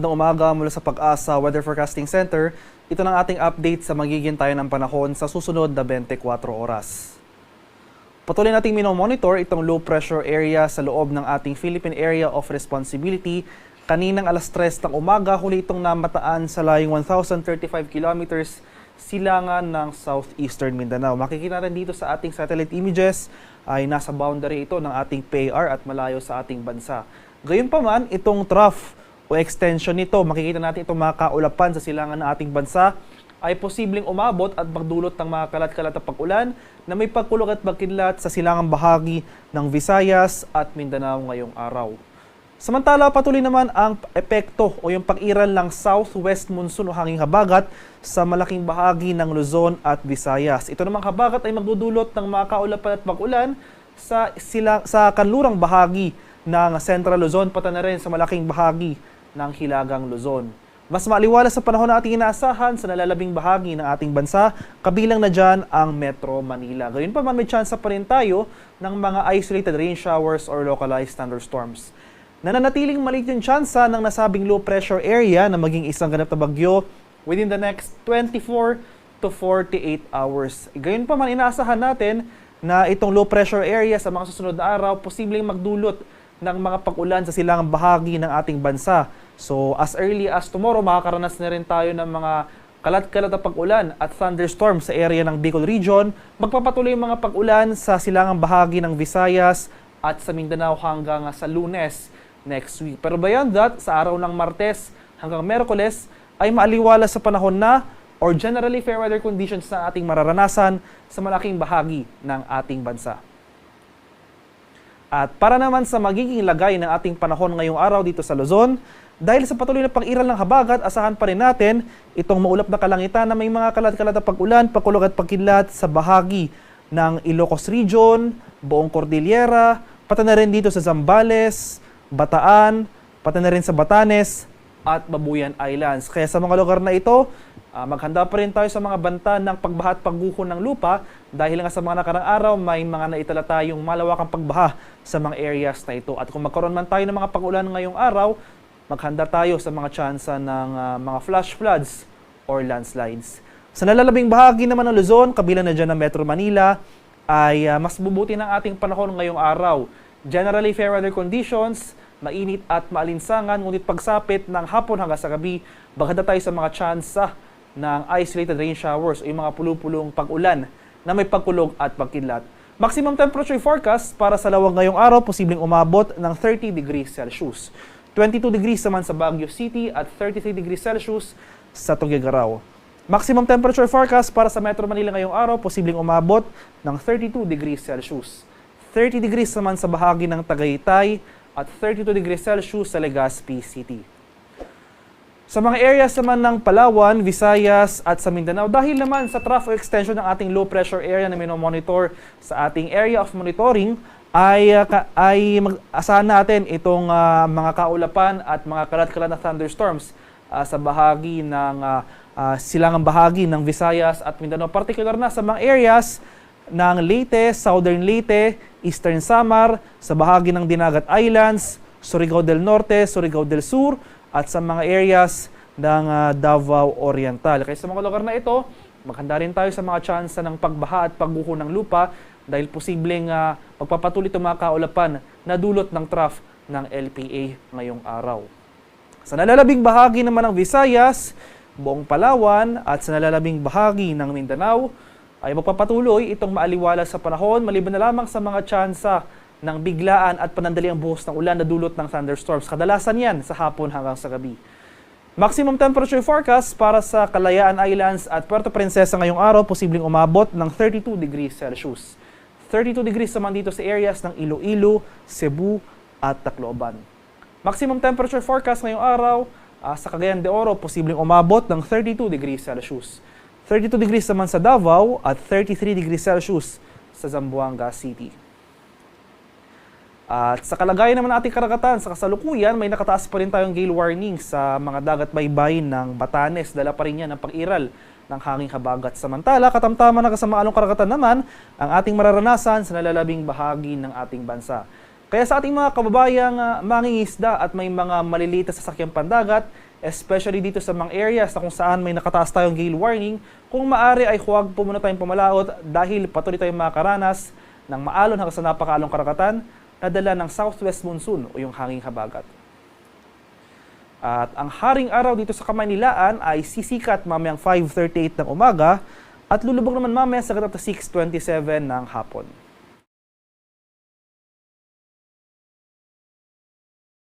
Magandang umaga mula sa Pag-asa Weather Forecasting Center. Ito ng ating update sa magiging tayo ng panahon sa susunod na 24 oras. Patuloy nating minomonitor itong low pressure area sa loob ng ating Philippine Area of Responsibility. Kaninang alas 3 ng umaga, huli itong namataan sa layong 1,035 kilometers silangan ng southeastern Mindanao. Makikita rin dito sa ating satellite images ay nasa boundary ito ng ating PAR at malayo sa ating bansa. Gayunpaman, itong trough o extension nito, makikita natin itong mga kaulapan sa silangan ng ating bansa ay posibleng umabot at magdulot ng mga kalat-kalat na pag-ulan na may pagkulog at pagkidlat sa silangang bahagi ng Visayas at Mindanao ngayong araw. Samantala, patuloy naman ang epekto o yung pag-iral ng southwest monsoon o hanging habagat sa malaking bahagi ng Luzon at Visayas. Ito namang habagat ay magdudulot ng mga kaulapan at pag-ulan sa kanlurang bahagi ng Central Luzon, pati na rin sa malaking bahagi ng Hilagang Luzon. Mas maaliwalas sa panahon na ating inaasahan sa nalalabing bahagi ng ating bansa, kabilang na dyan ang Metro Manila. Gayunpaman, may tsansa pa rin tayo ng mga isolated rain showers or localized thunderstorms. Nananatiling maliit yung tsansa ng nasabing low pressure area na maging isang ganap na bagyo within the next 24 to 48 hours. Gayunpaman, inaasahan natin na itong low pressure area sa mga susunod na araw posibleng magdulot ng mga pag-ulan sa silangang bahagi ng ating bansa. So as early as tomorrow, makakaranas na rin tayo ng mga kalat-kalat na pag-ulan at thunderstorm sa area ng Bicol Region. Magpapatuloy yung mga pag-ulan sa silangang bahagi ng Visayas at sa Mindanao hanggang sa Lunes next week. Pero beyond that, sa araw ng Martes hanggang Merkules ay maaliwalas sa panahon na or generally fair weather conditions na ating mararanasan sa malaking bahagi ng ating bansa. At para naman sa magiging lagay ng ating panahon ngayong araw dito sa Luzon, dahil sa patuloy na pag-iral ng habagat, asahan pa rin natin itong maulap na kalangitan na may mga kalat-kalat na pag-ulan, pagkulog at pagkidlat sa bahagi ng Ilocos Region, buong Cordillera, pati na rin dito sa Zambales, Bataan, pati na rin sa Batanes at Babuyan Islands. Kaya sa mga lugar na ito, maghanda pa rin tayo sa mga banta ng pagbaha at pagguho ng lupa dahil nga sa mga nakarang araw may mga naitala tayong malawakang pagbaha sa mga areas na ito. At kung magkaroon man tayo ng mga pag-ulan ngayong araw, maghanda tayo sa mga tsansa ng mga flash floods or landslides. Sa nalalabing bahagi naman ng Luzon, kabilang na dyan ng Metro Manila, ay mas bubuti ng ating panahon ngayong araw. Generally fair weather conditions, mainit at maalinsangan, ngunit pagsapit ng hapon hanggang sa gabi, maghanda tayo sa mga tsansa ng isolated rain showers o yung mga pulupulong pag-ulan na may pagkulog at pagkidlat. Maximum temperature forecast para sa Lawag ngayong araw, posibleng umabot ng 30 degrees Celsius. 22 degrees naman sa Baguio City at 33 degrees Celsius sa Tuguegarao. Maximum temperature forecast para sa Metro Manila ngayong araw, posibleng umabot ng 32 degrees Celsius. 30 degrees naman sa bahagi ng Tagaytay at 32 degrees Celsius sa Legazpi City. Sa mga areas naman ng Palawan, Visayas at sa Mindanao, dahil naman sa trough extension ng ating low pressure area na minomonitor sa ating area of monitoring, ay asahan natin itong mga kaulapan at mga kalat-kalat na thunderstorms sa bahagi ng silangang bahagi ng Visayas at Mindanao. Particular na sa mga areas ng Leyte, Southern Leyte, Eastern Samar, sa bahagi ng Dinagat Islands, Surigao del Norte, Surigao del Sur, at sa mga areas ng Davao Oriental. Kaya sa mga lugar na ito, maghanda rin tayo sa mga tsansa ng pagbaha at pagguho ng lupa dahil posibleng magpapatuloy itong mga kaulapan na dulot ng trough ng LPA ngayong araw. Sa nalalabing bahagi naman ng Visayas, buong Palawan at sa nalalabing bahagi ng Mindanao, ay magpapatuloy itong maaliwalas sa panahon maliban na lamang sa mga tsansa ng biglaan at panandaliang buhos ng ulan na dulot ng thunderstorms. Kadalasan yan sa hapon hanggang sa gabi. Maximum temperature forecast para sa Kalayaan Islands at Puerto Princesa ngayong araw, posibleng umabot ng 32 degrees Celsius. 32 degrees naman dito sa areas ng Iloilo, Cebu at Tacloban. Maximum temperature forecast ngayong araw sa Cagayan de Oro, posibleng umabot ng 32 degrees Celsius. 32 degrees naman sa Davao at 33 degrees Celsius sa Zamboanga City. At sa kalagayan naman ng ating karagatan, sa kasalukuyan, may nakataas pa rin tayong gale warning sa mga dagat baybayin ng Batanes. Dala pa rin yan ang pag-iral ng hanging habagat. Samantala, katamtaman ng kasamaalong karagatan naman ang ating mararanasan sa nalalabing bahagi ng ating bansa. Kaya sa ating mga kababayang mangingisda at may mga maliliit na sasakyang pandagat, especially dito sa mga areas na kung saan may nakataas tayong gale warning, kung maaari ay huwag po muna tayong pumalaot dahil patuloy tayong makakaranas ng maalon hanggang sa napakaalong karagatan na dala ng southwest monsoon o yung hanging habagat. At ang haring araw dito sa Kamaynilaan ay sisikat mamayang 5:38 ng umaga at lulubog naman mamaya sa 6:27 ng hapon.